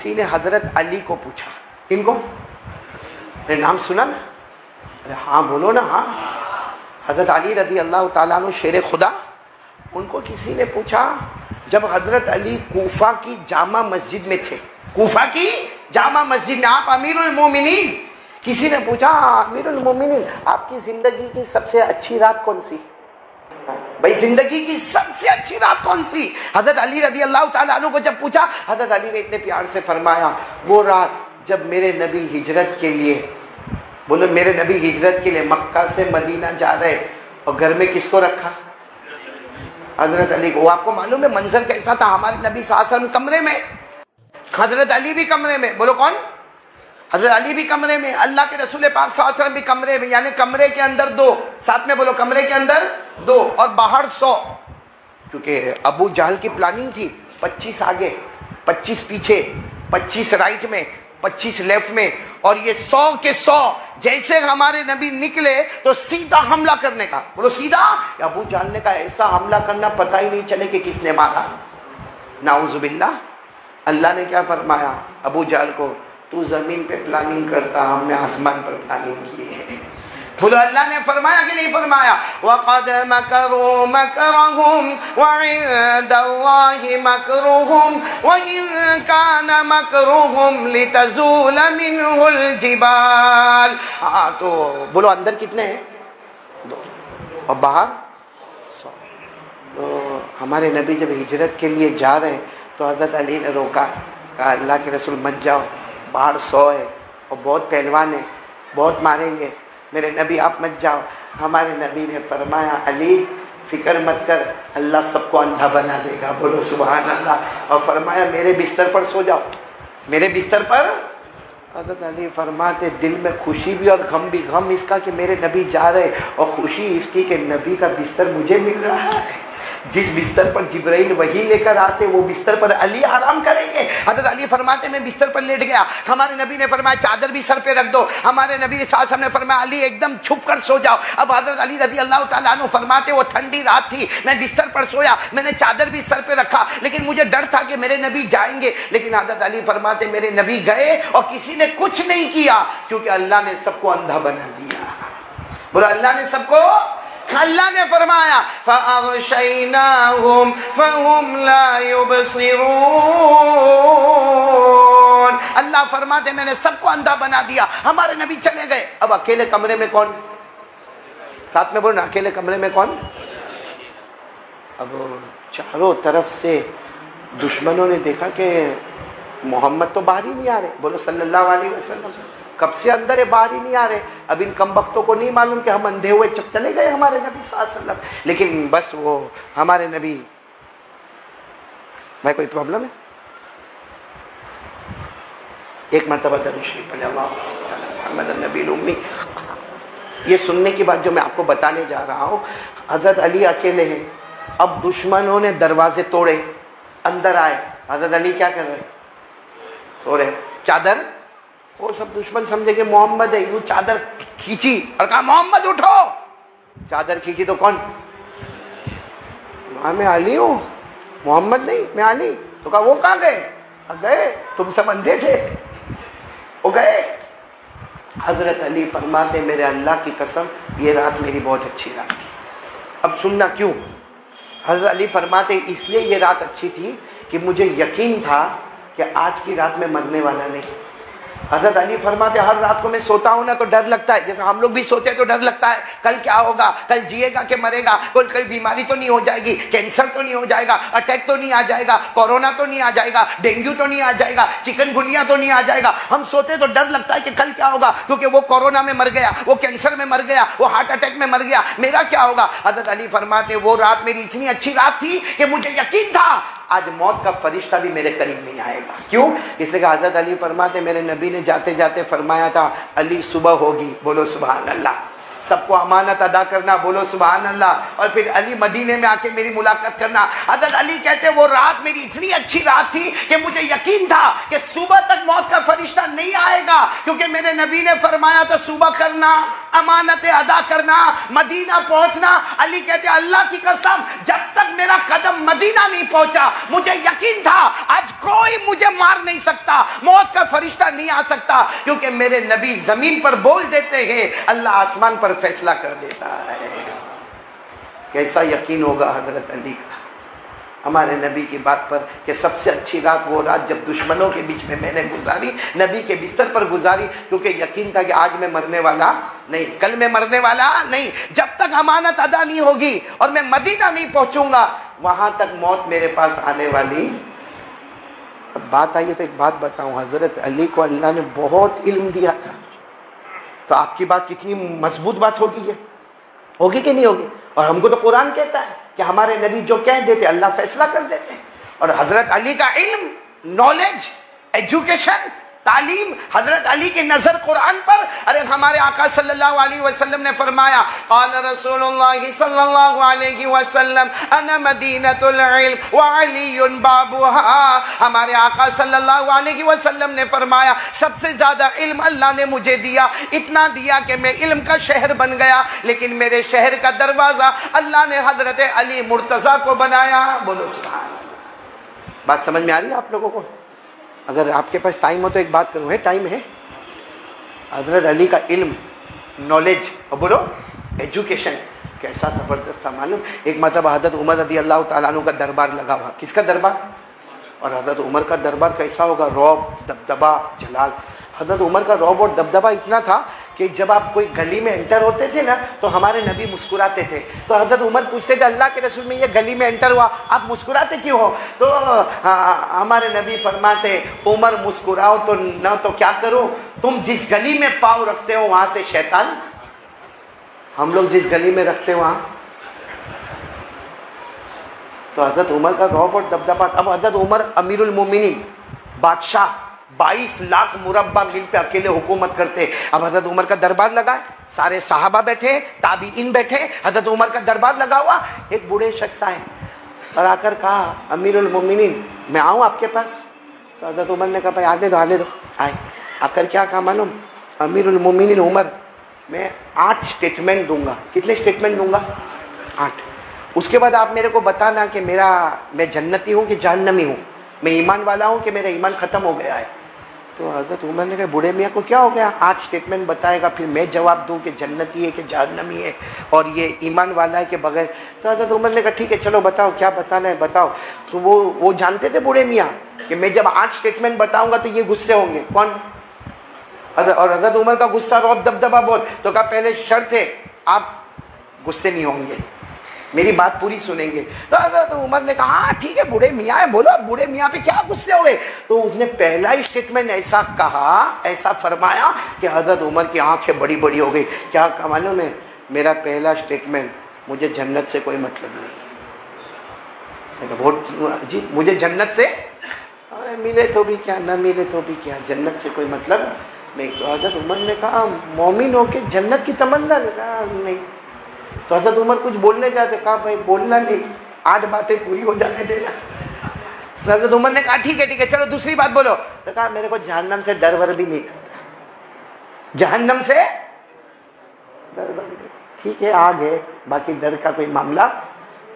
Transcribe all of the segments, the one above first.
کسی نے حضرت علی کو پوچھا. ان کو نام سنا نا؟ ارے ہاں بولو نا. ہاں حضرت علی رضی اللہ تعالیٰ عنہ شیر خدا. ان کو کسی نے پوچھا جب حضرت علی کوفہ کی جامع مسجد میں تھے, کوفہ کی جامع مسجد میں آپ امیر المومنین, کسی نے پوچھا امیر المومنین آپ کی زندگی کی سب سے اچھی رات کون سی؟ بھائی زندگی کی سب سے اچھی رات کون سی؟ حضرت علی رضی اللہ تعالیٰ عنہ کو جب پوچھا, حضرت علی نے اتنے پیار سے فرمایا وہ رات جب میرے نبی ہجرت کے لیے, بولو میرے نبی ہجرت کے لیے مکہ سے مدینہ جا رہے, اور گھر میں کس کو رکھا؟ حضرت علی کو. آپ کو معلوم ہے منظر کیسا تھا؟ ہمارے نبی صلی اللہ علیہ وسلم کمرے میں, حضرت علی بھی کمرے میں. بولو کون؟ حضرت علی بھی کمرے میں, اللہ کے رسول پاک صلی اللہ علیہ وسلم بھی کمرے میں, یعنی کمرے کے اندر 2, ساتھ میں بولو کمرے کے اندر 2 اور باہر 100. کیونکہ ابو جہل کی پلاننگ تھی 25 آگے 25 پیچھے 25 رائٹ میں 25 لیفٹ میں, اور یہ 100 کے 100 جیسے ہمارے نبی نکلے تو سیدھا حملہ کرنے کا. بولو سیدھا. ابو جہل نے کہا ایسا حملہ کرنا پتہ ہی نہیں چلے کہ کس نے مارا. نعوذ باللہ. اللہ نے کیا فرمایا ابو جہل کو, تو زمین پہ پلاننگ کرتا, ہم نے آسمان پر پلاننگ کی ہے. بولو اللہ نے فرمایا کہ نہیں فرمایا؟ وَقَدْ مَكَرُوا مَكْرَهُمْ وَعِندَ اللَّهِ مَكْرُهُمْ وَإِن كَانَ مَكْرُهُمْ لِتَزُولَ مِنْهُ الْجِبَالُ. ہاں تو بولو اندر کتنے ہیں؟ 2 اور باہر 100. تو ہمارے نبی جب ہجرت کے لیے جا رہے ہیں تو حضرت علی نے روکا, کہا اللہ کے رسول مت جاؤ, باہر 100 ہے اور بہت پہلوان ہے, بہت ماریں گے, میرے نبی آپ مت جاؤ. ہمارے نبی نے فرمایا علی فکر مت کر, اللہ سب کو اندھا بنا دے گا. بولو سبحان اللہ. اور فرمایا میرے بستر پر سو جاؤ, میرے بستر پر. حضرت علی فرماتے دل میں خوشی بھی اور غم بھی. غم اس کا کہ میرے نبی جا رہے, اور خوشی اس کی کہ نبی کا بستر مجھے مل رہا ہے. جس بستر پر جبرائیل وحی لے کر آتے وہ بستر پر علی آرام کریں گے. حضرت علی فرماتے میں بستر پر لیٹ گیا, ہمارے نبی نے فرمایا چادر بھی سر پہ رکھ دو. ہمارے نبی صلی اللہ علیہ وسلم نے فرمایا علی ایک دم چھپ کر سو جاؤ. اب حضرت علی رضی اللہ تعالیٰ عنہ فرماتے وہ ٹھنڈی رات تھی, میں بستر پر سویا, میں نے چادر بھی سر پہ رکھا, لیکن مجھے ڈر تھا کہ میرے نبی جائیں گے. لیکن حضرت علی فرماتے میرے نبی گئے اور کسی نے کچھ نہیں کیا, کیونکہ اللہ نے سب کو اندھا بنا دیا. بولا اللہ نے سب کو, اللہ نے فرمایا فَأَغْشَيْنَاهُمْ فَهُمْ لَا يُبْصِرُونَ. اللہ فرماتے میں نے سب کو اندھا بنا دیا. ہمارے نبی چلے گئے, اب اکیلے کمرے میں کون؟ ساتھ میں بولو نا, اکیلے کمرے میں کون؟ اب چاروں طرف سے دشمنوں نے دیکھا کہ محمد تو باہر ہی نہیں آ رہے. بولو صلی اللہ علیہ وسلم. کب سے اندر ہے, باہر ہی نہیں آ رہے. اب ان کم بختوں کو نہیں معلوم کہ ہم اندھے ہوئے چپ چلے گئے ہمارے نبی صلی اللہ علیہ وسلم. لیکن بس وہ ہمارے نبی, بھائی کوئی پرابلم ہے؟ ایک مرتبہ درود شریف پڑھیں اللہم صلی علی محمد النبی الامی. یہ سننے کی بات جو میں آپ کو بتانے جا رہا ہوں, حضرت علی اکیلے ہیں. اب دشمنوں نے دروازے توڑے, اندر آئے. حضرت علی کیا کر رہے؟ توڑے چادر. وہ سب دشمن سمجھے کہ محمد ہے, یوں چادر کھینچی اور کہا محمد اٹھو. چادر کھینچی تو کون؟ میں علی ہوں, محمد نہیں, میں علی. تو کہا وہ کہاں گئے؟ گئے, تم سب اندھے تھے, وہ گئے. حضرت علی فرماتے میرے اللہ کی قسم یہ رات میری بہت اچھی رات تھی. اب سننا کیوں. حضرت علی فرماتے اس لیے یہ رات اچھی تھی کہ مجھے یقین تھا کہ آج کی رات میں مرنے والا نہیں. حضرت علی فرماتے ہر رات کو میں سوتا ہوں نا تو ڈر لگتا ہے, جیسے ہم لوگ بھی سوتے ہیں تو ڈر لگتا ہے کل کیا ہوگا, کل جیے گا کہ مرے گا, کل بیماری تو نہیں ہو جائے گی, کینسر تو نہیں ہو جائے گا, اٹیک تو نہیں آ جائے گا, کورونا تو نہیں آ جائے گا, ڈینگو تو نہیں آ جائے گا, چکن گنیا تو نہیں آ جائے گا. ہم سوتے تو ڈر لگتا ہے کہ کل کیا ہوگا, کیونکہ وہ کورونا میں مر گیا, وہ کینسر میں مر گیا, وہ ہارٹ اٹیک میں مر گیا, میرا کیا ہوگا. حضرت علی فرماتے وہ رات میری اتنی اچھی رات تھی کہ مجھے یقین تھا آج موت کا فرشتہ بھی میرے قریب نہیں آئے گا. کیوں؟ اس لیے کہ حضرت علی فرماتے میرے نبی نے جاتے جاتے فرمایا تھا علی صبح ہوگی. بولو سبحان اللہ. سب کو امانت ادا کرنا، بولو سبحان اللہ، اور پھر علی مدینے میں آ کے میری ملاقات کرنا۔ حضرت علی کہتے وہ رات میری اتنی اچھی رات تھی کہ مجھے یقین تھا کہ صبح تک موت کا فرشتہ نہیں آئے گا، کیونکہ میرے نبی نے فرمایا تھا صبح کرنا، امانتیں ادا کرنا، مدینہ پہنچنا۔ علی کہتے اللہ کی قسم جب تک میرا قدم مدینہ نہیں پہنچا مجھے یقین تھا آج کوئی مجھے مار نہیں سکتا، موت کا فرشتہ نہیں آ سکتا، کیونکہ میرے نبی زمین پر بول دیتے ہیں، اللہ آسمان پر فیصلہ کر دیتا ہے۔ کیسا یقین ہوگا حضرت علی کا ہمارے نبی کی بات پر کہ سب سے اچھی رات وہ رات جب دشمنوں کے بیچ میں نے گزاری، نبی کے بستر پر گزاری، کیونکہ یقین تھا کہ آج میں مرنے والا نہیں، کل میں مرنے والا نہیں، جب تک امانت ادا نہیں ہوگی اور میں مدینہ نہیں پہنچوں گا وہاں تک موت میرے پاس آنے والی۔ اب بات آئی ہے تو ایک بات بتاؤں، حضرت علی کو اللہ نے بہت علم دیا تھا، تو آپ کی بات کتنی مضبوط بات ہوگی، ہوگی کہ نہیں ہوگی؟ اور ہم کو تو قرآن کہتا ہے کہ ہمارے نبی جو کہہ دیتے اللہ فیصلہ کر دیتے ہیں، اور حضرت علی کا علم، نالج، ایجوکیشن، تعلیم، حضرت علی کی نظر قرآن پر۔ ارے ہمارے آقا صلی اللہ علیہ وسلم نے فرمایا قال رسول اللہ صلی اللہ علیہ وسلم انا مدینۃ العلم وعلی بابها۔ ہمارے آقا صلی اللہ علیہ وسلم نے فرمایا سب سے زیادہ علم اللہ نے مجھے دیا، اتنا دیا کہ میں علم کا شہر بن گیا، لیکن میرے شہر کا دروازہ اللہ نے حضرت علی مرتضیٰ کو بنایا۔ بولو سبحان اللہ۔ بات سمجھ میں آ رہی ہے آپ لوگوں کو؟ اگر آپ کے پاس ٹائم ہو تو ایک بات کروں، ہے ٹائم ہے؟ حضرت علی کا علم، نالج، اور بولو ایجوکیشن کیسا زبردست تھا معلوم؟ ایک مرتبہ حضرت عمر رضی اللہ تعالیٰ عنہ کا دربار لگا ہوا۔ کس کا دربار؟ اور حضرت عمر کا دربار کیسا ہوگا؟ رعب، دبدبا، جلال۔ حضرت عمر کا رعب اور دبدبا اتنا تھا کہ جب آپ کوئی گلی میں انٹر ہوتے تھے نا تو ہمارے نبی مسکراتے تھے، تو حضرت عمر پوچھتے تھے اللہ کے رسول میں یہ گلی میں انٹر ہوا آپ مسکراتے کیوں ہو؟ تو ہمارے نبی فرماتے عمر مسکراؤ تو نہ تو کیا کروں، تم جس گلی میں پاؤں رکھتے ہو وہاں سے شیطان، ہم لوگ جس گلی میں رکھتے ہیں وہاں۔ تو حضرت عمر کا رعب اور دبدبا۔ اب حضرت عمر امیر المومنین، بادشاہ، 22 لاکھ مربع میل پہ اکیلے حکومت کرتے۔ اب حضرت عمر کا دربار لگا ہے، سارے صحابہ بیٹھے، تابعین بیٹھے، حضرت عمر کا دربار لگا ہوا۔ ایک بوڑھے شخص آئے اور آ کر کہا امیر المومنین میں آؤں آپ کے پاس؟ تو حضرت عمر نے کہا بھائی آنے دو آنے دو۔ آئے، آ کر کیا کہا معلوم؟ امیر المومنین عمر میں 8 اسٹیٹمنٹ دوں گا۔ کتنے اسٹیٹمنٹ دوں گا؟ 8۔ اس کے بعد آپ میرے کو بتانا کہ میں جنتی ہوں کہ جہنمی ہوں، میں ایمان والا ہوں کہ میرا ایمان ختم ہو گیا ہے۔ تو حضرت عمر نے کہا بوڑھے میاں کو کیا ہو گیا، 8 اسٹیٹمنٹ بتائے گا پھر میں جواب دوں کہ جنتی ہے کہ جہنمی ہے اور یہ ایمان والا ہے کہ بغیر؟ تو حضرت عمر نے کہا ٹھیک ہے چلو بتاؤ کیا بتانا ہے بتاؤ۔ تو وہ جانتے تھے بوڑھے میاں کہ میں جب 8 اسٹیٹمنٹ بتاؤں گا تو یہ غصے ہوں گے۔ کون؟ اور حضرت عمر کا غصہ رعب دبدبا بہت، تو کہا پہلے شرط ہے آپ غصے نہیں ہوں گے، میری بات پوری سنیں گے۔ تو حضرت عمر نے کہا ہاں ٹھیک ہے بوڑھے میاں ہے، بولو بوڑھے میاں پہ کیا غصے ہوئے؟ تو اس نے پہلا ہی اسٹیٹمنٹ ایسا کہا، ایسا فرمایا کہ حضرت عمر کی آنکھیں بڑی بڑی ہو گئی۔ کیا معلوم ہے؟ میرا پہلا اسٹیٹمنٹ مجھے جنت سے کوئی مطلب نہیں۔ بہت عجیب، مجھے جنت سے ملے تو بھی کیا نہ ملے تو بھی کیا، جنت سے کوئی مطلب نہیں۔ تو حضرت عمر نے کہا مومن ہو کے جنت کی تمنا نہیں۔ تو حضرت عمر کچھ بولنے جاتے، کہا بھائی بولنا نہیں، 8 باتیں پوری ہو جانے دینا۔ تو حضرت عمر نے کہا ٹھیک ہے چلو دوسری بات بولو۔ تو کہا میرے کو جہنم سے ڈر ور بھی نہیں کرتا، جہنم سے ڈر ور بھی۔ ٹھیک ہے آگ ہے، باقی ڈر کا کوئی معاملہ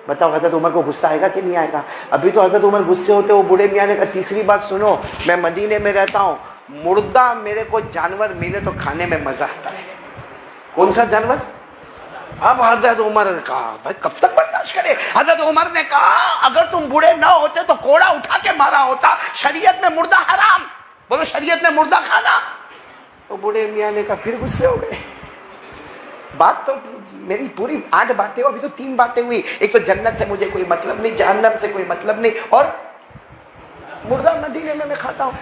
بتاؤ۔ حضرت عمر کو غصہ آئے گا کہ نہیں آئے گا؟ ابھی تو حضرت عمر غصے ہوتے، وہ بوڑھے میاں نے کہا تیسری بات سنو، میں مدینے میں رہتا ہوں، مردہ میرے کو جانور ملے تو کھانے میں مزہ آتا ہے۔ کون سا جانور؟ اب حضرت عمر نے کہا بھائی کب تک برداشت کرے؟ حضرت عمر نے کہا اگر تم بوڑھے نہ ہوتے تو کوڑا اٹھا کے مارا ہوتا، شریعت میں مردہ حرام، بولو شریعت میں مردہ کھانا۔ تو بوڑھے میاں نے کہا پھر غصے ہو گئے۔ بات تو میری پوری 8 باتیں، ابھی تو 3 باتیں ہوئی، ایک تو جنت سے مجھے کوئی مطلب نہیں، جہنم سے کوئی مطلب نہیں، اور مردہ مدینے میں کھاتا ہوں۔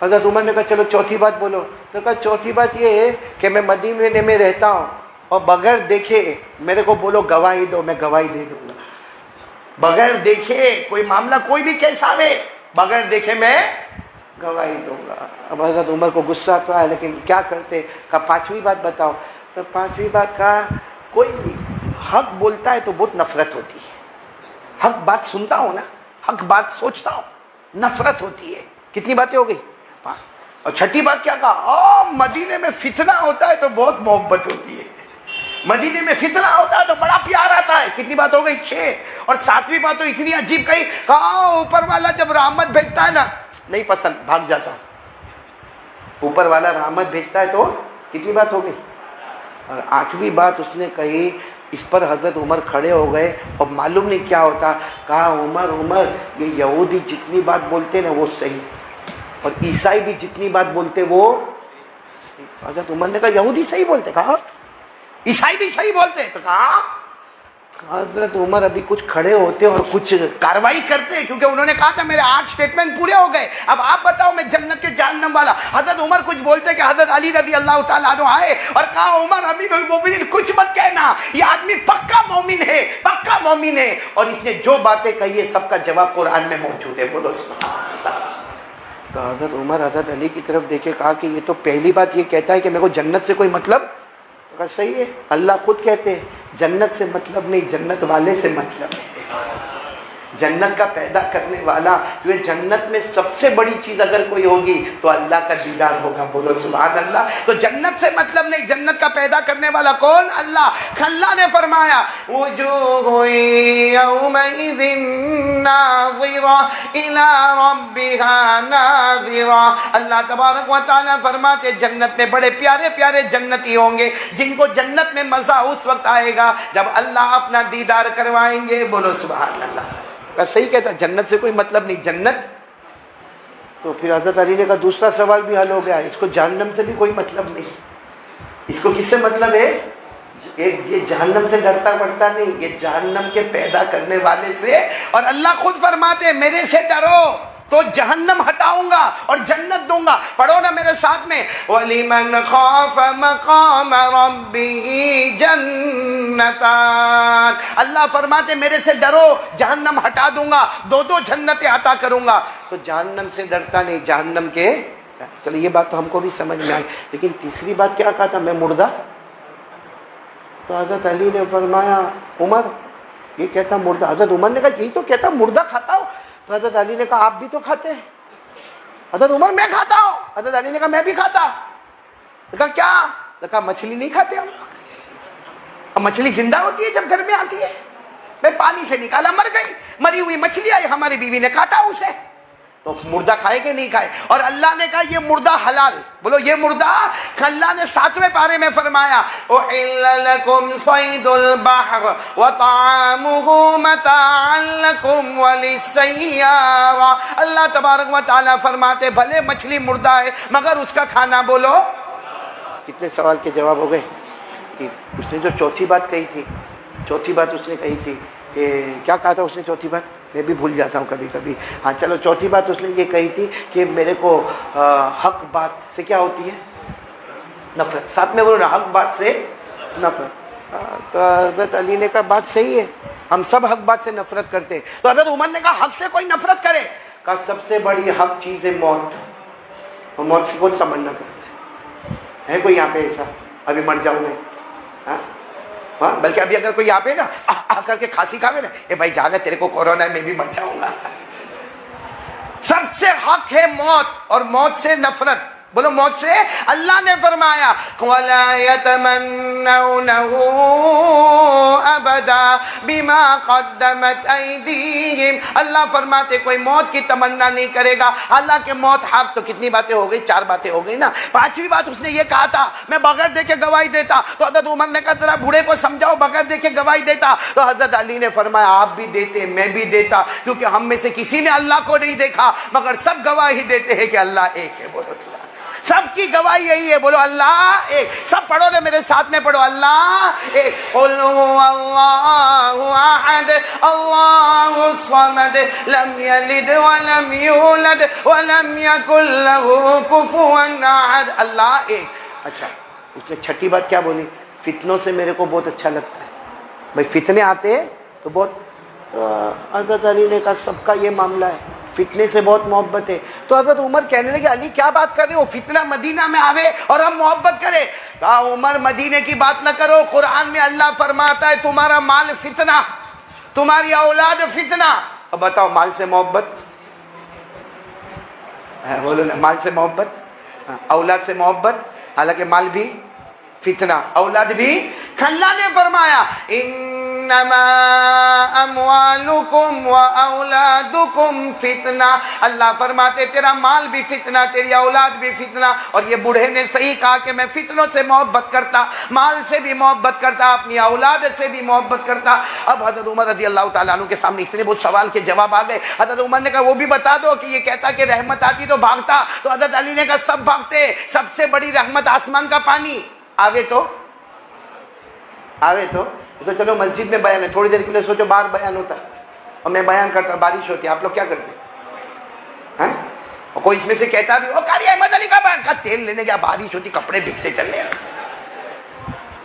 حضرت عمر نے کہا چلو چوتھی بات بولو۔ تو کہا چوتھی بات یہ ہے کہ میں مدینے میں رہتا ہوں اور بغیر دیکھے میرے کو بولو گواہی دو، میں گواہی دے دوں گا۔ بغیر دیکھے کوئی معاملہ کوئی بھی کیسا ہوئے، بغیر دیکھے میں گواہی دوں گا. اب حضرت عمر کو غصہ تو آیا لیکن کیا کرتے. کہا پانچویں بات بتاؤ. تو پانچویں بات کہا کوئی حق بولتا ہے تو بہت نفرت ہوتی ہے. حق بات سنتا ہوں نا, حق بات سوچتا ہوں, نفرت ہوتی ہے. کتنی باتیں ہو گئی. اور چھٹی بات کیا کہا, مدینے میں فتنہ ہوتا ہے تو بہت محبت ہوتی ہے. مدینے میں فتنہ ہوتا ہے تو بڑا پیار آتا ہے. کتنی بات ہو گئی, 6. اور 7ویں بات تو اتنی عجیب کہی, کہا اوپر والا جب رحمت بھیجتا ہے نا نہیں پسند, بھاگ جاتا ہوں. اوپر والا رحمت بھیجتا ہے تو کتنی بات ہو گئی. اور 8ویں بات اس نے کہی, اس پر حضرت عمر کھڑے ہو گئے اور معلوم نہیں کیا ہوتا. کہا عمر یہ یہودی جتنی بات بولتے نا وہ صحیح, اور عیسائی بھی جتنی بات بولتے وہ. حضرت عمر نے کہا یہودی صحیح بولتے, کہا عیسائی بھی صحیح بولتے. تو کہا حضرت عمر ابھی کچھ کھڑے ہوتے اور کچھ کاروائی کرتے, کیونکہ انہوں نے کہا تھا میرے 8 سٹیٹمنٹ پورے ہو گئے, اب آپ بتاؤ میں جنت کے جہنم والا. حضرت عمر کچھ بولتے کہ حضرت علی رضی اللہ تعالیٰ عنہ آئے اور کہا عمر امیر المومنین کچھ مت کہنا, یہ آدمی پکا مومن ہے, پکا مومن ہے. اور اس نے جو باتیں کہی ہے سب کا جواب قرآن میں موجود ہے. بولو سبحان اللہ. تو حضرت عمر حضرت علی کی طرف دیکھے, کہا کہ یہ تو پہلی بات یہ کہتا ہے کہ میرے کو جنت سے کوئی مطلب. کہا صحیح ہے, اللہ خود کہتے ہیں جنت سے مطلب نہیں, جنت والے سے مطلب ہے. جنت کا پیدا کرنے والا, یہ جنت میں سب سے بڑی چیز اگر کوئی ہوگی تو اللہ کا دیدار ہوگا. بولو سبحان اللہ. تو جنت سے مطلب نہیں, جنت کا پیدا کرنے والا کون, اللہ. اللہ نے فرمایا وجوہ یومئذ ناظرہ الی ربہا ناظرہ. اللہ تبارک و تعالیٰ فرماتے جنت میں بڑے پیارے پیارے جنتی ہوں گے جن کو جنت میں مزہ اس وقت آئے گا جب اللہ اپنا دیدار کروائیں گے. بولو سبحان اللہ. صحیح کہتا, جنت سے کوئی مطلب نہیں, جنت. تو پھر حضرت علی نے کہا دوسرا سوال بھی حل ہو گیا, اس کو جہنم سے بھی کوئی مطلب نہیں. اس کو کس سے مطلب ہے, یہ جہنم سے ڈرتا پڑتا نہیں, یہ جہنم کے پیدا کرنے والے سے. اور اللہ خود فرماتے میرے سے ڈرو تو جہنم ہٹاؤں گا اور جنت دوں گا. پڑھو نا میرے ساتھ میں, وَلِمَنْ خَافَ مَقَامَ رَبِّهِ جَنَّتَانِ. اللہ فرماتے میرے سے ڈرو جہنم ہٹا دوں گا, 2 جنتیں عطا کروں گا. تو جہنم سے ڈرتا نہیں, جہنم کے. چلو یہ بات تو ہم کو بھی سمجھ میں آئی, لیکن تیسری بات کیا کہا تھا, میں مردہ. تو حضرت علی نے فرمایا عمر یہ کہتا مردہ. حضرت عمر نے کہا یہی تو کہتا مردہ کھاتا ہوں. تو حضرت علی نے کہا آپ بھی تو کھاتے ہیں. حضرت عمر میں کھاتا ہوں. حضرت علی نے کہا میں بھی کھاتا. کہا کیا؟ کہا مچھلی نہیں کھاتے ہم. اب مچھلی زندہ ہوتی ہے جب گھر میں آتی ہے, میں پانی سے نکالا مر گئی, مری ہوئی مچھلی آئی ہماری بیوی نے کاٹا اسے. تو مردہ کھائے کہ نہیں کھائے؟ اور اللہ نے کہا یہ مردہ حلال. بولو یہ مردہ. اللہ نے 7ویں پارے میں فرمایا احل لکم صید البحر وطعامہ متاعا لکم وللسیارہ. اللہ تبارک و تعالیٰ فرماتے بھلے مچھلی مردہ ہے مگر اس کا کھانا. بولو کتنے سوال کے جواب ہو گئے. اس نے جو چوتھی بات کہی تھی, چوتھی بات اس نے کہی تھی کہ کیا کہا تھا اس نے چوتھی بات, میں بھی بھول جاتا ہوں کبھی کبھی. ہاں چلو, چوتھی بات اس نے یہ کہی تھی کہ میرے کو حق بات سے کیا ہوتی ہے, نفرت. ساتھ میں بولو نا, حق بات سے نفرت. تو حضرت علی نے کہا بات صحیح ہے, ہم سب حق بات سے نفرت کرتے. تو حضرت عمر نے کہا حق سے کوئی نفرت کرے. کہا سب سے بڑی حق چیز ہے موت, اور موت سے کون تمنا کرتا ہے کوئی یہاں پہ ایسا ابھی مر جاؤں میں؟ ہاں بلکہ ابھی اگر کوئی آپ ہے نا آ کر کے کھانسی کھاوے نا, اے بھائی جانا تیرے کو کورونا ہے میں بھی مر جاؤں گا. سب سے حق ہے موت, اور موت سے نفرت. بولو موت سے. اللہ نے فرمایا وَلَا يَتَمَنَّوْنَهُ أَبَدًا بِمَا قَدَّمَتْ أَيْدِيهِمْ. اللہ فرماتے کوئی موت کی تمنا نہیں کرے گا. حالانکہ موت حق. تو کتنی باتیں ہو گئی, 4 باتیں ہو گئی نا. 5ویں بات اس نے یہ کہا تھا میں بغیر دیکھے گواہی دیتا. تو حضرت عمر نے کہا ذرا بوڑھے کو سمجھاؤ بغیر دیکھے گواہی دیتا. تو حضرت علی نے فرمایا آپ بھی دیتے میں بھی دیتا, کیونکہ ہم میں سے کسی نے اللہ کو نہیں دیکھا مگر سب گواہی دیتے ہیں کہ اللہ ایک ہے. بولو سبحان. سب کی گواہی یہی ہے. بولو اللہ ایک. سب پڑھو نا میرے ساتھ میں, پڑھو اللہ ایک. قل هو اللہ احد اللہ الصمد لم یلد ولم یولد ولم یکن له کفوا احد. اللہ ایک. اچھا اس نے چھٹی بات کیا بولی, فتنوں سے میرے کو بہت اچھا لگتا ہے. بھائی فتنے آتے ہیں تو بہت. حضرت علی نے کہا سب کا یہ معاملہ ہے, فتنے سے بہت محبت ہے. تو حضرت عمر کہنے لگے علی کیا بات کر رہے ہو, فتنہ مدینہ میں آوے اور ہم محبت کرے. کہا عمر مدینے کی بات نہ کرو, قرآن میں اللہ فرماتا ہے تمہارا مال فتنہ, تمہاری اولاد فتنہ. اب بتاؤ مال سے محبت, بولو نا, مال سے محبت, اولاد سے محبت, حالانکہ مال بھی فتنہ, اولاد بھی. اللہ نے فرمایا انما اموالکم و اولادکم فتنہ. اللہ فرماتے تیرا مال بھی فتنہ, تیری اولاد بھی فتنہ. اور یہ بوڑھے نے صحیح کہا کہ میں فتنوں سے محبت کرتا, مال سے بھی محبت کرتا, اپنی اولاد سے بھی محبت کرتا. اب حضرت عمر رضی اللہ تعالیٰ عنہ کے سامنے اتنے بہت سوال کے جواب آ گئے. حضرت عمر نے کہا وہ بھی بتا دو کہ یہ کہتا کہ رحمت آتی تو بھاگتا. تو حضرت علی نے کہا سب بھاگتے, سب سے بڑی رحمت آسمان کا پانی آوے تو چلو مسجد میں بیان ہے, تھوڑی دیر کے لیے سوچو باہر بیان ہوتا اور میں بیان کرتا, بارش ہوتی, آپ لوگ کیا کرتے ہیں؟ اور کوئی اس میں سے کہتا بھی قاری احمد علی کا بیان, کا تیل لینے گیا, بارش ہوتی, کپڑے بھیگتے چلے.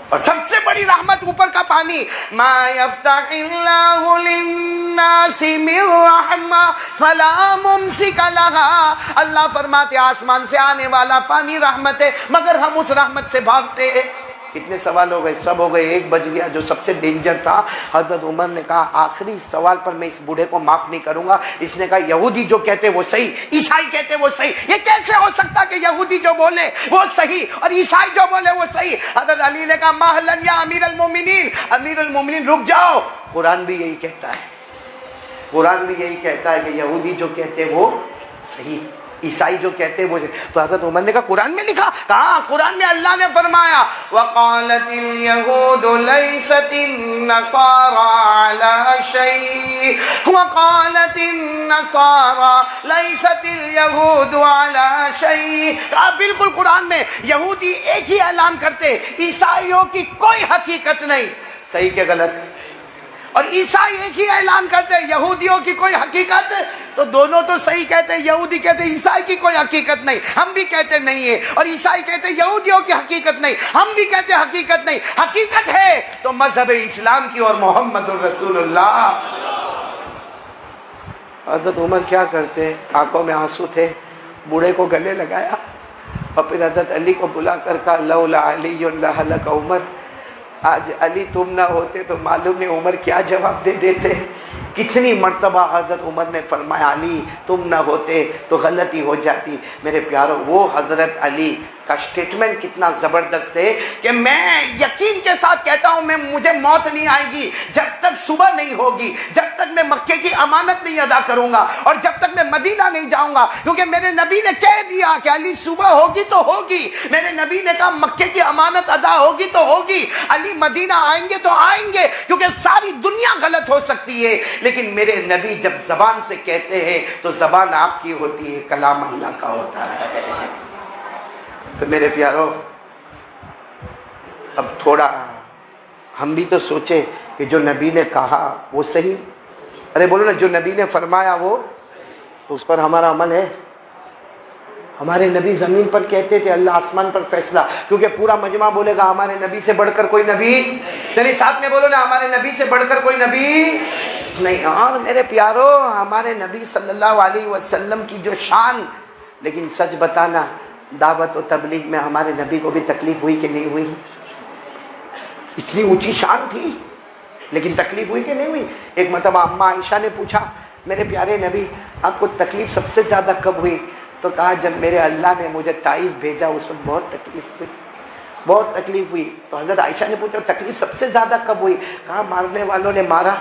اور سب سے بڑی رحمت اوپر کا پانی, ما یفتح اللہ للناس من رحمہ فلا ممسک لہا. اللہ فرماتے آسمان سے آنے والا پانی رحمت ہے, مگر ہم اس رحمت سے بھاگتے ہیں. کتنے سوال ہو گئے, سب ہو گئے, ایک بج گیا جو سب سے ڈینجر تھا. حضرت عمر نے کہا آخری سوال پر میں اس بوڑھے کو معاف نہیں کروں گا. اس نے کہا یہودی جو کہتے وہ صحیح, عیسائی کہتے وہ صحیح, یہ کیسے ہو سکتا کہ یہودی جو بولے وہ صحیح اور عیسائی جو بولے وہ صحیح. حضرت علی نے کہا مہلن یا امیر المومنین, امیر المومنین رک جاؤ, قرآن بھی یہی کہتا ہے, قرآن بھی یہی کہتا ہے کہ یہودی جو کہتے وہ صحیح, عیسائی جو کہتے ہیں وہ. تو حضرت عمر نے کہا قرآن میں لکھا, کہا قرآن میں اللہ نے فرمایا وقالت اليهود ليست النصارى على شيء وقالت النصارى ليست اليهود على شيء. کہا بالکل قرآن میں یہودی ایک ہی اعلان کرتے, عیسائیوں کی کوئی حقیقت نہیں. صحیح کہ غلط؟ اور عیسائی ایک ہی اعلان کرتے یہودیوں کی کوئی حقیقت. تو دونوں تو صحیح کہتے, یہودی کہتے عیسائی کی کوئی حقیقت نہیں, ہم بھی کہتے نہیں ہے, اور عیسائی کہتے یہودیوں کی حقیقت نہیں, ہم بھی کہتے حقیقت نہیں. حقیقت ہے تو مذہب اسلام کی اور محمد الرسول اللہ. حضرت عمر کیا کرتے, آنکھوں میں آنسو تھے, بوڑھے کو گلے لگایا اور پھر حضرت علی کو بلا کر کہا لولا علی لہلک عمر. آج علی تم نہ ہوتے تو معلوم نہیں عمر کیا جواب دے دیتے. کتنی مرتبہ حضرت عمر نے فرمایا علی تم نہ ہوتے تو غلطی ہو جاتی. میرے پیارو, وہ حضرت علی کا سٹیٹمنٹ کتنا زبردست ہے کہ میں یقین کے ساتھ کہتا ہوں مجھے موت نہیں آئے گی جب تک صبح نہیں ہوگی, جب تک میں مکے کی امانت نہیں ادا کروں گا, اور جب تک میں مدینہ نہیں جاؤں گا, کیونکہ میرے نبی نے کہہ دیا کہ علی صبح ہوگی تو ہوگی. میرے نبی نے کہا مکے کی امانت ادا ہوگی تو ہوگی, علی مدینہ آئیں گے تو آئیں گے, کیونکہ ساری دنیا غلط ہو سکتی ہے لیکن میرے نبی جب زبان سے کہتے ہیں تو زبان آپ کی ہوتی ہے, کلام اللہ کا ہوتا ہے. تو میرے پیارو اب تھوڑا ہم بھی تو سوچے کہ جو نبی نے کہا وہ صحیح, ارے بولو نا, جو نبی نے فرمایا وہ, تو اس پر ہمارا عمل ہے. ہمارے نبی زمین پر کہتے تھے, اللہ آسمان پر فیصلہ, کیونکہ پورا مجمع بولے گا ہمارے نبی سے بڑھ کر کوئی نبی نہیں. ساتھ میں بولو نا, ہمارے نبی سے بڑھ کر کوئی نبی نہیں. اور میرے پیارو ہمارے نبی صلی اللہ علیہ وسلم کی جو شان, لیکن سچ بتانا دعوت و تبلیغ میں ہمارے نبی کو بھی تکلیف ہوئی کہ نہیں ہوئی؟ اتنی اونچی شان تھی لیکن تکلیف ہوئی کہ نہیں ہوئی؟ ایک مرتبہ اماں عائشہ نے پوچھا میرے پیارے نبی آپ کو تکلیف سب سے زیادہ کب ہوئی؟ تو کہا جب میرے اللہ نے مجھے طائف بھیجا اس وقت بہت تکلیف ہوئی, بہت تکلیف ہوئی. تو حضرت عائشہ نے پوچھا تکلیف سب سے زیادہ کب ہوئی؟ کہا مارنے والوں نے مارا,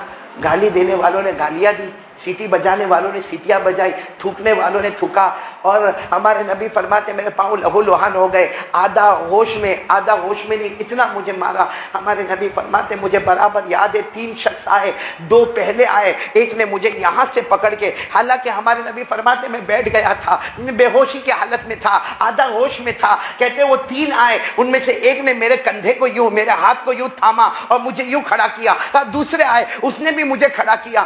گالی دینے والوں نے گالیاں دی, سیٹی بجانے والوں نے سیٹیاں بجائی, تھوکنے والوں نے تھوکا. اور ہمارے نبی فرماتے میرے پاؤں لہو لہان ہو گئے, آدھا ہوش میں آدھا ہوش میں نہیں, اتنا مجھے مارا. ہمارے نبی فرماتے مجھے برابر یاد ہے 3 شخص آئے, 2 پہلے آئے, ایک نے مجھے یہاں سے پکڑ کے, حالانکہ ہمارے نبی فرماتے میں بیٹھ گیا تھا, میں بے ہوشی کی حالت میں تھا, آدھا ہوش میں تھا. کہتے وہ 3 آئے, ان میں سے ایک نے میرے کندھے کو یوں, میرے ہاتھ کو یوں تھاما اور مجھے یوں کھڑا کیا. دوسرے آئے, اس نے بھی مجھے کھڑا کیا.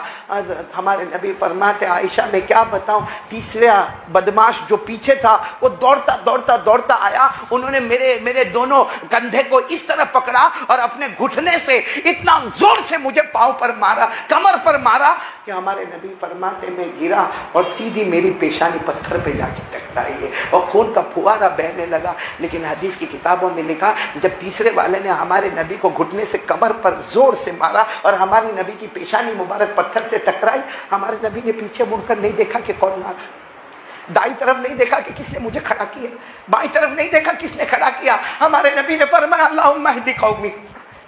ہمارے ہمارے نبی فرماتے عائشہ میں کیا بتاؤں، تیسرا بدماش جو پیچھے تھا وہ دوڑتا دوڑتا دوڑتا آیا، انہوں نے میرے دونوں کندھے کو اس طرح پکڑا اور اپنے گھٹنے سے اتنا زور سے مجھے پاؤں پر مارا، کمر پر مارا کہ ہمارے نبی فرماتے میں گرا اور سیدھی میری پیشانی پتھر پہ جا کے ٹکرائی ہے اور خون کا پھوارا بہنے لگا۔ لیکن حدیث کی کتابوں میں لکھا جب تیسرے والے نے ہمارے نبی کو گھٹنے سے کمر پر زور سے مارا اور ہماری نبی کی پیشانی مبارک پتھر سے ٹکرائی، ہمارے نبی نے پیچھے مڑ کر نہیں دیکھا کہ کون مارا، دائیں طرف نہیں دیکھا کہ کس نے مجھے کھڑا کیا، بائیں طرف نہیں دیکھا کس نے کھڑا کیا۔ ہمارے نبی نے فرمایا اللہم اہد قومی،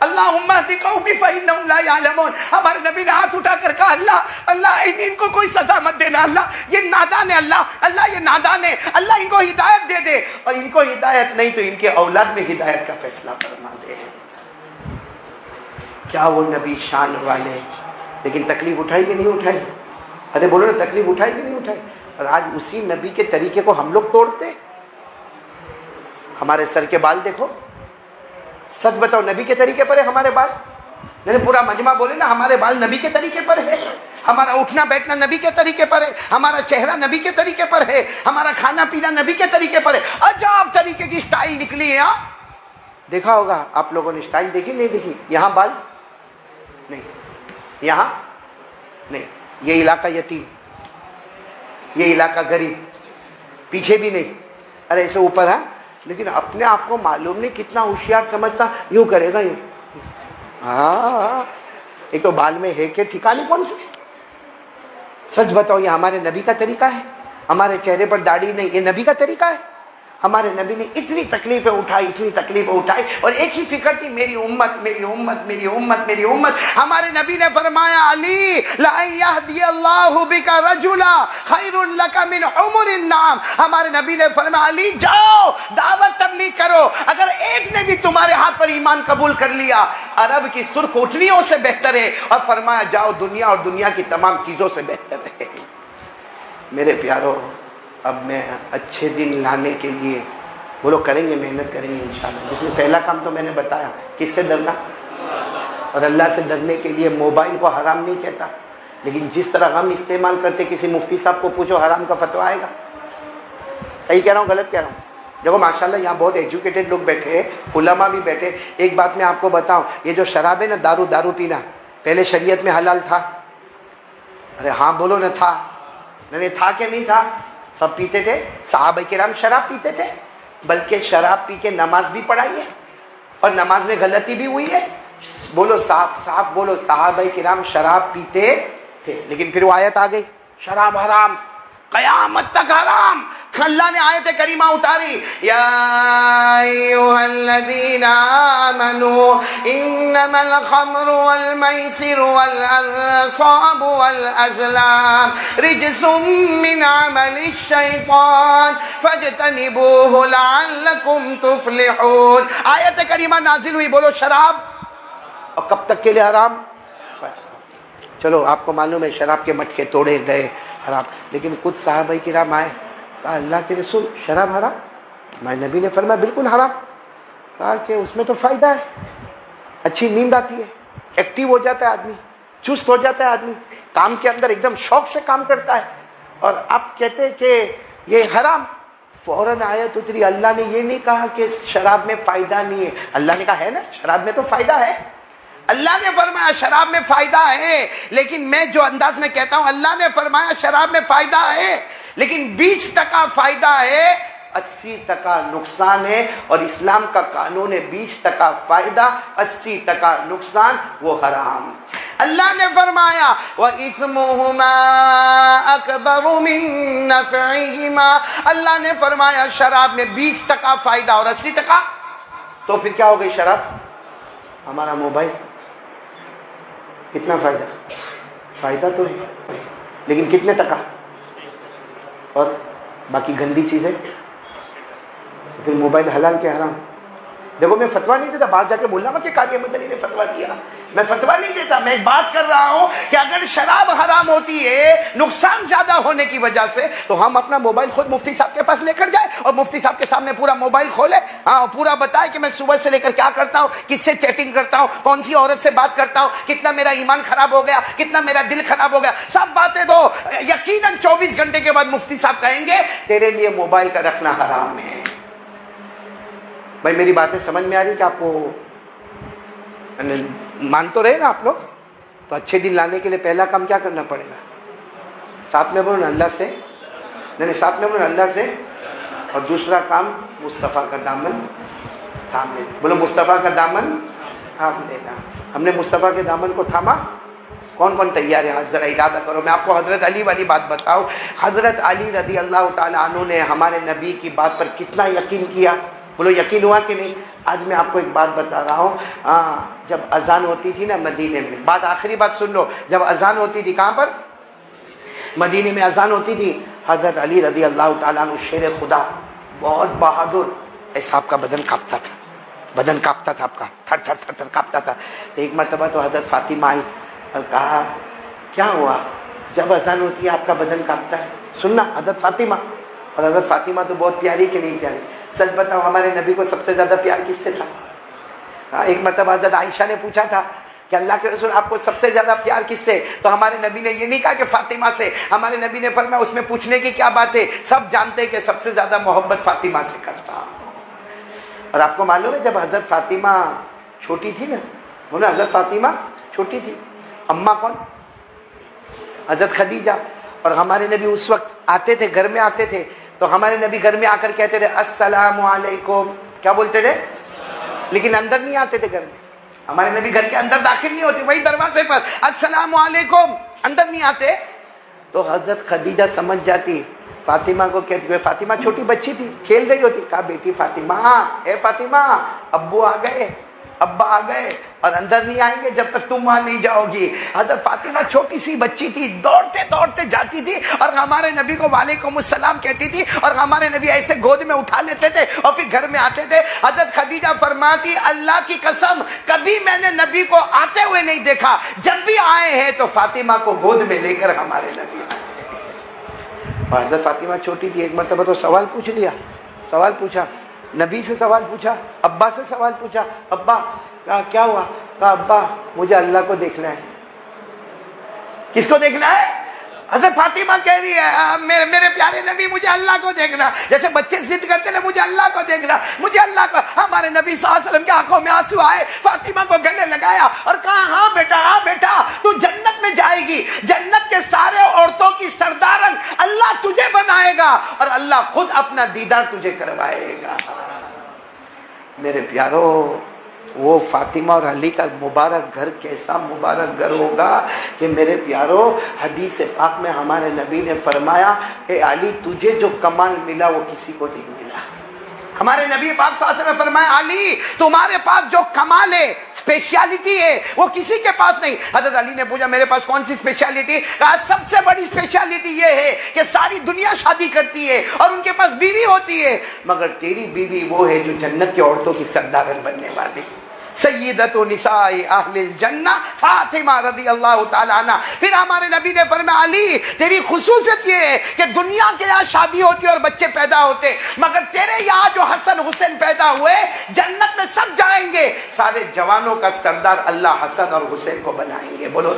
اللہم اہد قومی فإنہم لا یعلمون۔ ہمارے نبی نے ہاتھ اٹھا کر کہا اللہ ان کو کوئی سزا مت دینا، اللہ یہ نادان ہے، اللہ یہ نادان ہے، اللہ ان کو ہدایت دے دے، اور ان کو ہدایت نہیں تو ان کے اولاد میں ہدایت کا فیصلہ فرما دے۔ کیا وہ نبی شان والے، لیکن تکلیف اٹھائی کہ نہیں اٹھائی؟ ارے بولو نا، تکلیف اٹھائی کہ نہیں اٹھائی؟ اور آج اسی نبی کے طریقے کو ہم لوگ توڑتے۔ ہمارے سر کے بال دیکھو، سچ بتاؤ نبی کے طریقے پر ہے ہمارے بال؟ میں نے پورا مجمع بولے نا ہمارے بال نبی کے طریقے پر ہے، ہمارا اٹھنا بیٹھنا نبی کے طریقے پر ہے، ہمارا چہرہ نبی کے طریقے پر ہے، ہمارا کھانا پینا نبی کے طریقے پر ہے۔ عجب طریقے کی سٹائل نکلی ہے۔ دیکھا ہوگا آپ لوگوں نے، سٹائل دیکھی نہیں دیکھی؟ یہاں بال نہیں، یہاں نہیں، یہ علاقہ یتیم، یہ علاقہ غریب، پیچھے بھی نہیں، ارے ایسے اوپر ہے، لیکن اپنے آپ کو معلوم نہیں کتنا ہوشیار سمجھتا، یوں کرے گا یوں۔ ہاں ایک تو بال میں ہے کہ ٹھکانے کون سے؟ سچ بتاؤ یہ ہمارے نبی کا طریقہ ہے؟ ہمارے چہرے پر داڑھی نہیں، یہ نبی کا طریقہ ہے؟ ہمارے نبی نے اتنی تکلیفیں اٹھائی، اتنی تکلیفیں اٹھائی، اور ایک ہی فکر تھی میری امت میری امت میری امت میری امت۔ ہمارے نبی نے فرمایا علی لَأَن يَهْدِيَ اللَّهُ بِكَ رَجُلًا خَيْرٌ لَكَ مِنْ حُمُرِ النَّعَمِ۔ ہمارے نبی نے فرمایا علی جاؤ دعوت تبلیغ کرو، اگر ایک نے بھی تمہارے ہاتھ پر ایمان قبول کر لیا عرب کی سرخ اٹھنیوں سے بہتر ہے، اور فرمایا جاؤ دنیا اور دنیا کی تمام چیزوں سے بہتر ہے۔ میرے پیارو، اب میں اچھے دن لانے کے لیے وہ لوگ کریں گے، محنت کریں گے انشاءاللہ۔ جس میں پہلا کام تو میں نے بتایا، کس سے ڈرنا، اور اللہ سے ڈرنے کے لیے موبائل کو حرام نہیں کہتا، لیکن جس طرح ہم استعمال کرتے، کسی مفتی صاحب کو پوچھو حرام کا فتویٰ آئے گا۔ صحیح کہہ رہا ہوں غلط کہہ رہا ہوں؟ دیکھو ماشاءاللہ یہاں بہت ایجوکیٹڈ لوگ بیٹھے، علماء بھی بیٹھے۔ ایک بات میں آپ کو بتاؤں، یہ جو شراب ہے نا، دارو پینا پہلے شریعت میں حلال تھا؟ ارے ہاں بولو نہ تھا؟ نہیں تھا کہ نہیں تھا؟ سب پیتے تھے، صحابہ کرام شراب پیتے تھے، بلکہ شراب پی کے نماز بھی پڑھائی ہے، اور نماز میں غلطی بھی ہوئی ہے۔ بولو صاحب بولو، صحابہ کرام شراب پیتے تھے، لیکن پھر وہ آیت آ گئی شراب حرام، قیامت تک حرام۔ اللہ نے آیت کریمہ اتاری، یا ایھا الذین آمنوا انما الخمر والمیسر والانصاب والازلام رجس من عمل الشیطان فاجتنبوه لعلکم تفلحون۔ آیت کریمہ نازل ہوئی، بولو شراب، اور کب تک کے لیے حرام؟ چلو آپ کو معلوم ہے شراب کے مٹکے توڑے گئے حرام، لیکن کچھ صحابہ کرام آئے، کہا اللہ کے رسول شراب حرام؟ میں نبی نے فرمایا بالکل حرام۔ کہا کہ اس میں تو فائدہ ہے، اچھی نیند آتی ہے، ایکٹیو ہو جاتا ہے آدمی، چست ہو جاتا ہے آدمی، کام کے اندر ایک دم شوق سے کام کرتا ہے، اور آپ کہتے ہیں کہ یہ حرام۔ فوراً آیت اتری، اللہ نے یہ نہیں کہا کہ شراب میں فائدہ نہیں ہے، اللہ نے کہا ہے نا شراب میں تو فائدہ ہے۔ اللہ نے فرمایا شراب میں فائدہ ہے، لیکن میں جو انداز میں کہتا ہوں، اللہ نے فرمایا شراب میں فائدہ ہے لیکن 20% فائدہ ہے، 80% نقصان ہے، اور اسلام کا قانون ہے 20% فائدہ 80% نقصان، وہ حرام۔ اللہ نے فرمایا وَإِثْمُهُمَا أَكْبَرُ مِن نَّفْعِهِمَا۔ اللہ نے فرمایا شراب میں 20% فائدہ اور 80%، تو پھر کیا ہو گئی شراب؟ ہمارا موبائل کتنا فائدہ تو ہے، لیکن کتنے ٹکا؟ اور باقی گندی چیزیں، پھر موبائل حلال کے حرام؟ دیکھو میں فتوا نہیں دیتا، باہر جا کے بولنا مت کہ قاضی مدنی نے فتوا دیا، میں فتوا نہیں دیتا، میں ایک بات کر رہا ہوں کہ اگر شراب حرام ہوتی ہے نقصان زیادہ ہونے کی وجہ سے، تو ہم اپنا موبائل خود مفتی صاحب کے پاس لے کر جائیں اور مفتی صاحب کے سامنے پورا موبائل کھولے، ہاں پورا بتائے کہ میں صبح سے لے کر کیا کرتا ہوں، کس سے چیٹنگ کرتا ہوں، کون سی عورت سے بات کرتا ہوں، کتنا میرا ایمان خراب ہو گیا، کتنا میرا دل خراب ہو گیا، سب باتیں دو، یقیناً 24 گھنٹے کے بعد مفتی صاحب کہیں گے تیرے لیے موبائل کا رکھنا حرام ہے۔ بھائی میری باتیں سمجھ میں آ رہی کہ آپ کو مان تو رہے نا آپ لوگ؟ تو اچھے دن لانے کے لیے پہلا کام کیا کرنا پڑے گا؟ ساتھ میں بولو نا اللہ سے، نہیں ساتھ میں بولو نا اللہ سے، اور دوسرا کام مصطفیٰ کا دامن تھام لینا، بولو مصطفیٰ کا دامن تھام لینا۔ ہم نے مصطفیٰ کے دامن کو تھاما، کون کون تیار ہے؟ آج ذرا ارادہ کرو۔ میں آپ کو حضرت علی والی بات بتاؤں، حضرت علی رضی اللہ تعالیٰ عنہ نے ہمارے نبی کی بات پر کتنا یقین کیا، بولو یقین ہوا کہ نہیں؟ آج میں آپ کو ایک بات بتا رہا ہوں، جب اذان ہوتی تھی نا مدینے میں، بات آخری بات سن لو، جب اذان ہوتی تھی کہاں پر؟ مدینے میں اذان ہوتی تھی، حضرت علی رضی اللہ تعالیٰ عنہ شیر خدا، بہت بہادر، ایسا آپ کا بدن کانپتا تھا، بدن کانپتا تھا آپ کا، تھر تھر تھر تھر کانپتا تھا۔ تو ایک مرتبہ تو حضرت فاطمہ آئی اور کہا کیا ہوا جب اذان ہوتی ہے آپ کا بدن کانپتا ہے؟ سننا حضرت فاطمہ، اور حضرت فاطمہ تو بہت پیاری کہ نہیں پیاری؟ سچ بتاؤ ہمارے نبی کو سب سے زیادہ پیار کس سے تھا؟ ایک مرتبہ حضرت عائشہ نے پوچھا تھا کہ اللہ کے رسول آپ کو سب سے زیادہ پیار کس سے؟ تو ہمارے نبی نے یہ نہیں کہا کہ فاطمہ سے، ہمارے نبی نے فرمایا اس میں پوچھنے کی کیا بات ہے، سب جانتے کہ سب سے زیادہ محبت فاطمہ سے کرتا۔ اور آپ کو معلوم ہے جب حضرت فاطمہ چھوٹی تھی نا، بولو حضرت فاطمہ چھوٹی تھی، اماں کون؟ حضرت خدیجہ، اور ہمارے نبی اس وقت آتے تھے، گھر میں آتے تھے، تو ہمارے نبی گھر میں آ کر کہتے تھے السلام علیکم، کیا بولتے تھے؟ لیکن اندر نہیں آتے تھے گھر میں، ہمارے نبی گھر کے اندر داخل نہیں ہوتے، وہی دروازے پر السلام علیکم، اندر نہیں آتے۔ تو حضرت خدیجہ سمجھ جاتی، فاطمہ کو کہتی ہوئے، فاطمہ چھوٹی بچی تھی کھیل رہی ہوتی، کہا بیٹی فاطمہ، اے فاطمہ ابو آ گئے، ابا آ گئے، اور اندر نہیں آئیں گے جب تک تم وہاں نہیں جاؤ گی۔ حضرت فاطمہ چھوٹی سی بچی تھی، دوڑتے دوڑتے جاتی تھی اور ہمارے نبی کو وعلیکم السلام کہتی تھی، اور ہمارے نبی ایسے گود میں اٹھا لیتے تھے اور پھر گھر میں آتے تھے۔ حضرت خدیجہ فرماتی اللہ کی قسم کبھی میں نے نبی کو آتے ہوئے نہیں دیکھا، جب بھی آئے ہیں تو فاطمہ کو گود میں لے کر ہمارے نبی آئے۔ اور حضرت فاطمہ چھوٹی تھی، ایک مرتبہ تو سوال پوچھ لیا، سوال پوچھا، نبی سے سوال پوچھا، ابا سے سوال پوچھا، ابا کہا کیا ہوا؟ کہا ابا مجھے اللہ کو دیکھنا ہے۔ کس کو دیکھنا ہے؟ حضرت فاطمہ کہہ رہی ہے میرے پیارے نبی مجھے اللہ کو دیکھنا، جیسے بچے ضد کرتے ہیں مجھے اللہ کو دیکھنا، مجھے اللہ کو۔ ہمارے نبی صلی اللہ علیہ وسلم کی آنکھوں میں آنسو آئے، فاطمہ کو گلے لگایا اور کہا ہاں بیٹا تو جنت میں جائے گی، جنت کے سارے عورتوں کی سردارن اللہ تجھے بنائے گا اور اللہ خود اپنا دیدار تجھے کروائے گا۔ میرے پیارو، وہ فاطمہ اور علی کا مبارک گھر کیسا مبارک گھر ہوگا کہ میرے پیارو، حدیث پاک میں ہمارے نبی نے فرمایا اے علی تجھے جو کمال ملا وہ کسی کو نہیں ملا۔ ہمارے نبی پاک صلی اللہ علیہ وسلم نے فرمایا علی تمہارے پاس جو کمال ہے، اسپیشلٹی ہے، وہ کسی کے پاس نہیں۔ حضرت علی نے پوچھا میرے پاس کون سی اسپیشلٹی؟ کہا سب سے بڑی اسپیشلٹی یہ ہے کہ ساری دنیا شادی کرتی ہے اور ان کے پاس بیوی ہوتی ہے، مگر تیری بیوی وہ ہے جو جنت کی عورتوں کی سردارن بننے والی، سیدۃ نساء اہل الجنہ فاطمہ رضی اللہ تعالیٰ عنہ۔ پھر ہمارے نبی نے فرمایا علی تیری خصوصیت یہ ہے کہ دنیا کے یہاں شادی ہوتی ہے اور بچے پیدا ہوتے، مگر تیرے یہاں جو حسن حسین پیدا ہوئے جنت میں سب جائیں گے، سارے جوانوں کا سردار اللہ حسن اور حسین کو بنائیں گے۔ بولو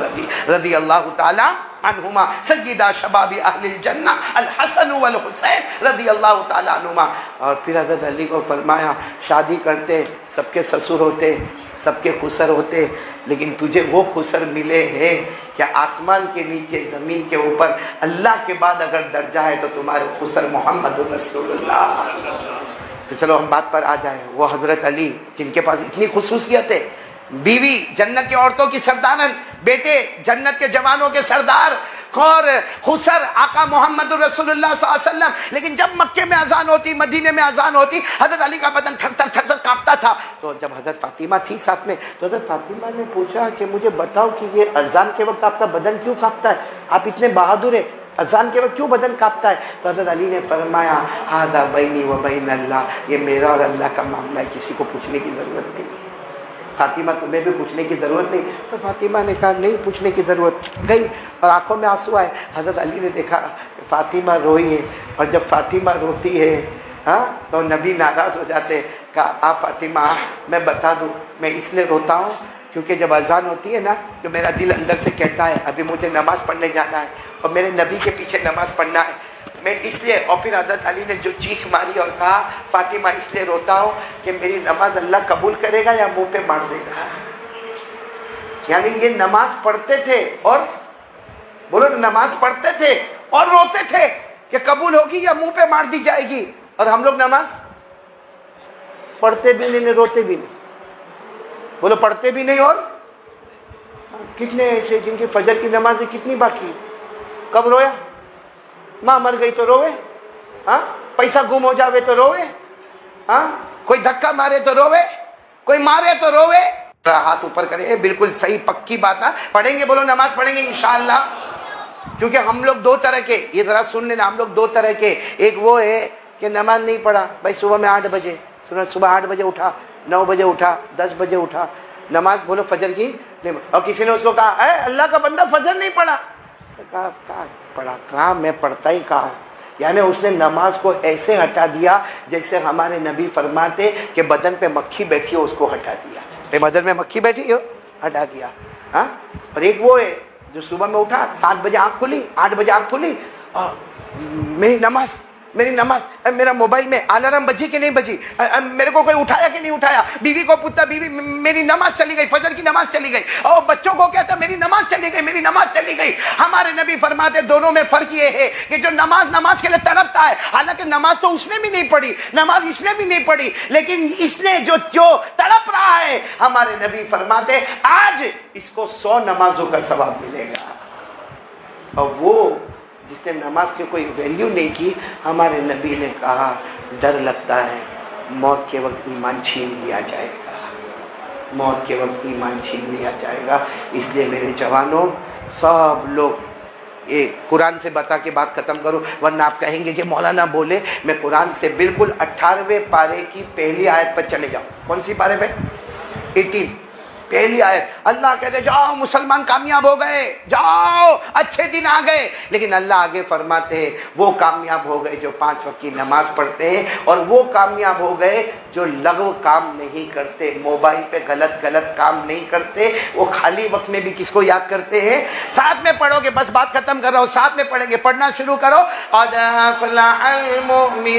رضی اللہ تعالیٰ عنہما سیدہ شباب اہل الجنہ الحسن والحسین رضی اللہ تعالیٰ عنہما۔ اور پھر حضرت علی کو فرمایا شادی کرتے سب کے سسر ہوتے، سب کے خسر ہوتے، لیکن تجھے وہ خسر ملے ہیں کہ آسمان کے نیچے زمین کے اوپر اللہ کے بعد اگر درجہ ہے تو تمہارے خسر محمد رسول اللہ۔ تو چلو ہم بات پر آ جائیں، وہ حضرت علی جن کے پاس اتنی خصوصیت ہے، بیوی جنت کی عورتوں کی سردارن، بیٹے جنت کے جوانوں کے سردار، اور خسر آقا محمد رسول اللہ صلی اللہ علیہ وسلم۔ لیکن جب مکے میں اذان ہوتی، مدینے میں اذان ہوتی، حضرت علی کا بدن تھر تھر تھر تھر کانپتا تھا۔ تو جب حضرت فاطمہ تھی ساتھ میں تو حضرت فاطمہ نے پوچھا کہ مجھے بتاؤ کہ یہ اذان کے وقت آپ کا بدن کیوں کانپتا ہے؟ آپ اتنے بہادر ہیں، اذان کے وقت کیوں بدن کانپتا ہے؟ تو حضرت علی نے فرمایا ھذا بینی و بین اللہ، یہ میرا اور اللہ کا معاملہ ہے، کسی کو پوچھنے کی ضرورت نہیں ہے۔ فاطمہ تمہیں بھی پوچھنے کی ضرورت نہیں؟ تو فاطمہ نے کہا نہیں پوچھنے کی ضرورت، گئی اور آنکھوں میں آنسو آئے۔ حضرت علی نے دیکھا فاطمہ روئی ہے، اور جب فاطمہ روتی ہے تو نبی ناراض ہو جاتے، کہا فاطمہ میں بتا دوں میں اس لیے روتا ہوں کیونکہ جب اذان ہوتی ہے نا تو میرا دل اندر سے کہتا ہے ابھی مجھے نماز پڑھنے جانا ہے اور میرے نبی کے پیچھے نماز پڑھنا ہے، میں اس لیے۔ اور پھر حضرت علی نے جو چیخ ماری اور کہا فاطمہ اس لیے روتا ہوں کہ میری نماز اللہ قبول کرے گا یا منہ پہ مار دے گا۔ یعنی یہ نماز پڑھتے تھے اور بولو نماز پڑھتے تھے اور روتے تھے کہ قبول ہوگی یا منہ پہ مار دی جائے گی، اور ہم لوگ نماز پڑھتے بھی نہیں روتے بھی نہیں۔ بولو پڑھتے بھی نہیں اور کتنے ایسے جن کی فجر کی نماز کتنی باقی، کب رویا؟ ماں مر گئی تو روے، پیسہ گم ہو جاوے تو روے، کوئی دھکا مارے تو روے، کوئی مارے تو روے۔ ہاتھ اوپر کرے، بالکل صحیح پکی بات ہے، پڑھیں گے، بولو نماز پڑھیں گے انشاءاللہ۔ کیونکہ ہم لوگ دو طرح کے، یہ ذرا سن لینا، ہم لوگ دو طرح کے، ایک وہ ہے کہ نماز نہیں پڑھا بھائی، صبح میں 8 بجے صبح 8 بجے اٹھا، 9 بجے اٹھا، 10 بجے اٹھا، نماز بولو فجر کی، اور کسی نے اس کو کہا اے اللہ کا بندہ فجر نہیں پڑھا، کہا پڑھا، کہا میں پڑھتا ہی کہا ہوں۔ یعنی اس نے نماز کو ایسے ہٹا دیا جیسے ہمارے نبی فرماتے کہ بدن پہ مکھی بیٹھی ہو اس کو ہٹا دیا، بدن میں مکھی بیٹھی ہو ہٹا دیا۔ اور ایک وہ ہے جو صبح میں اٹھا، 7 بجے آنکھ کھلی، 8 بجے آنکھ کھلی، اور میری نماز، میرا موبائل میں الارم بجی کہ نہیں بجی، میرے کو کوئی اٹھایا کہ نہیں اٹھایا، بیوی کو پوچھتا بیوی میری نماز چلی گئی، فجر کی نماز چلی گئی، اور بچوں کو کہتا میری نماز چلی گئی، میری نماز چلی گئی۔ ہمارے نبی فرماتے دونوں میں فرق یہ ہے کہ جو نماز کے لیے تڑپتا ہے، حالانکہ نماز تو اس نے بھی نہیں پڑھی، نماز اس نے بھی نہیں پڑھی، لیکن اس نے جو تڑپ رہا ہے، ہمارے نبی فرماتے آج اس کو 100 نمازوں کا ثواب ملے گا۔ اور وہ جس نے نماز کی کوئی ویلیو نہیں کی، ہمارے نبی نے کہا ڈر لگتا ہے موت کے وقت ایمان چھین لیا جائے گا، موت کے وقت ایمان چھین لیا جائے گا۔ اس لیے میرے جوانوں سب لوگ یہ قرآن سے بتا کے بات ختم کرو، ورنہ آپ کہیں گے کہ مولانا بولے، میں قرآن سے بالکل 18ویں پارے کی پہلی آیت پر چلے جاؤں۔ کون سی پارے پہ؟ 18 پہلی آیت۔ اللہ کہتے جاؤ مسلمان کامیاب ہو گئے، جاؤ اچھے دن آ گئے، لیکن اللہ آگے فرماتے ہیں وہ کامیاب ہو گئے جو 5 وقت کی نماز پڑھتے ہیں، اور وہ کامیاب ہو گئے جو لغو کام نہیں کرتے، موبائل پہ غلط کام نہیں کرتے، وہ خالی وقت میں بھی کس کو یاد کرتے ہیں۔ ساتھ میں پڑھو گے، بس بات ختم کر رہا ہوں، ساتھ میں پڑھیں گے، پڑھنا شروع کرو۔ قد افلح المؤمنون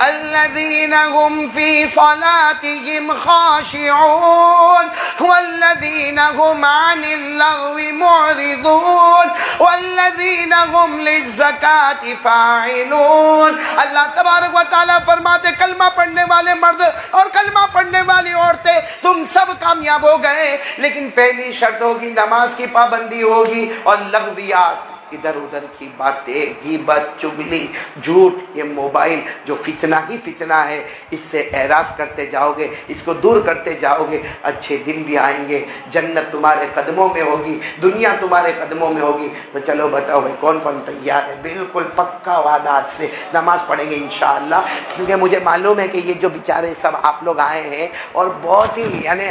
الذين هم في صلاتهم خاشعون والذين هم عن اللغو معرضون والذين هم للزكاة فاعلون۔ اللہ تبارک و تعالیٰ فرماتے کلمہ پڑھنے والے مرد اور کلمہ پڑھنے والی عورتیں تم سب کامیاب ہو گئے، لیکن پہلی شرط ہوگی نماز کی پابندی ہوگی، اور لغویات ادھر ادھر کی باتیں، غیبت، چگلی، جھوٹ، یہ موبائل جو فتنہ ہی فتنہ ہے، اس سے اعراض کرتے جاؤ گے، اس کو دور کرتے جاؤ گے، اچھے دن بھی آئیں گے، جنت تمہارے قدموں میں ہوگی، دنیا تمہارے قدموں میں ہوگی۔ تو چلو بتاؤ بھائی کون کون تیار ہے؟ بالکل پکا وعدات سے نماز پڑھیں گے انشاءاللہ، کیونکہ مجھے معلوم ہے کہ یہ جو بیچارے سب آپ لوگ آئے ہیں، اور بہت ہی یعنی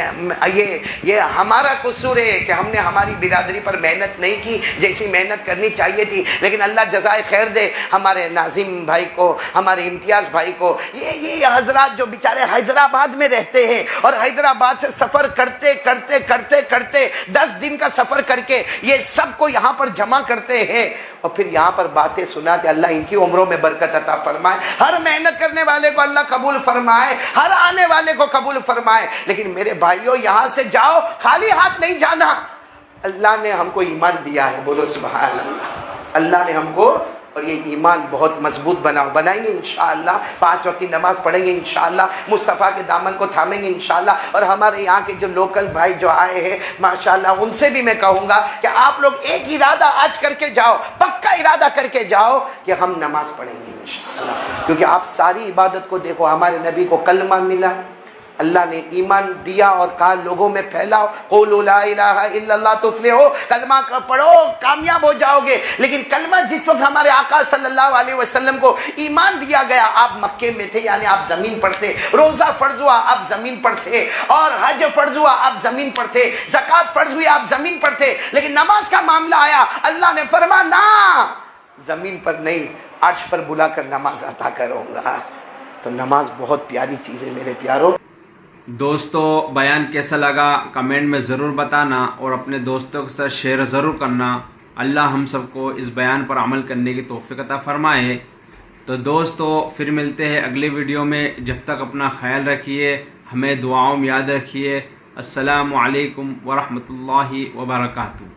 یہ ہمارا قصور ہے کہ ہم نے ہماری برادری پر محنت نہیں کی جیسی محنت کرنی چاہیے تھی، لیکن اللہ جزائے خیر دے ہمارے ناظم بھائی کو، ہمارے امتیاز بھائی کو، یہ حضرات جو بیچارے حیدرآباد میں رہتے ہیں اور حیدرآباد سے سفر کرتے کرتے کرتے کرتے 10 دن کا سفر کر کے یہ سب کو یہاں پر جمع کرتے ہیں اور پھر یہاں پر باتیں سناتے۔ اللہ ان کی عمروں میں برکت عطا فرمائے، ہر محنت کرنے والے کو اللہ قبول فرمائے، ہر آنے والے کو قبول فرمائے۔ لیکن میرے بھائیوں یہاں سے جاؤ خالی ہاتھ نہیں جانا، اللہ نے ہم کو ایمان دیا ہے، بولو سبحان اللہ، اللہ نے ہم کو، اور یہ ایمان بہت مضبوط بنائیں گے انشاءاللہ، 5 وقت کی نماز پڑھیں گے انشاءاللہ، مصطفیٰ کے دامن کو تھامیں گے انشاءاللہ، اور ہمارے یہاں کے جو لوکل بھائی جو آئے ہیں ماشاءاللہ ان سے بھی میں کہوں گا کہ آپ لوگ ایک ارادہ آج کر کے جاؤ، پکا ارادہ کر کے جاؤ کہ ہم نماز پڑھیں گے انشاءاللہ، کیونکہ آپ ساری عبادت کو دیکھو، ہمارے نبی کو کلمہ ملا، اللہ نے ایمان دیا اور کہا لوگوں میں پھیلاؤ، قولوا لا الہ الا اللہ تفلحوا، کلمہ پڑھو کامیاب ہو جاؤ گے۔ لیکن کلمہ جس وقت ہمارے آقا صلی اللہ علیہ وسلم کو ایمان دیا گیا، آپ مکے میں تھے، یعنی آپ زمین پر تھے، روزہ فرض ہوا آپ زمین پر تھے، اور حج فرض ہوا آپ زمین پر تھے، زکوٰۃ فرض ہوئی آپ زمین پر تھے، لیکن نماز کا معاملہ آیا، اللہ نے فرمایا نہ، زمین پر نہیں، عرش پر بلا کر نماز عطا کروں گا۔ تو نماز بہت پیاری چیز ہے میرے پیاروں۔ دوستو بیان کیسا لگا کمنٹ میں ضرور بتانا، اور اپنے دوستوں کے ساتھ شیئر ضرور کرنا۔ اللہ ہم سب کو اس بیان پر عمل کرنے کی توفیق عطا فرمائے۔ تو دوستو پھر ملتے ہیں اگلی ویڈیو میں، جب تک اپنا خیال رکھیے، ہمیں دعاؤں میں یاد رکھیے۔ السلام علیکم ورحمۃ اللہ وبرکاتہ۔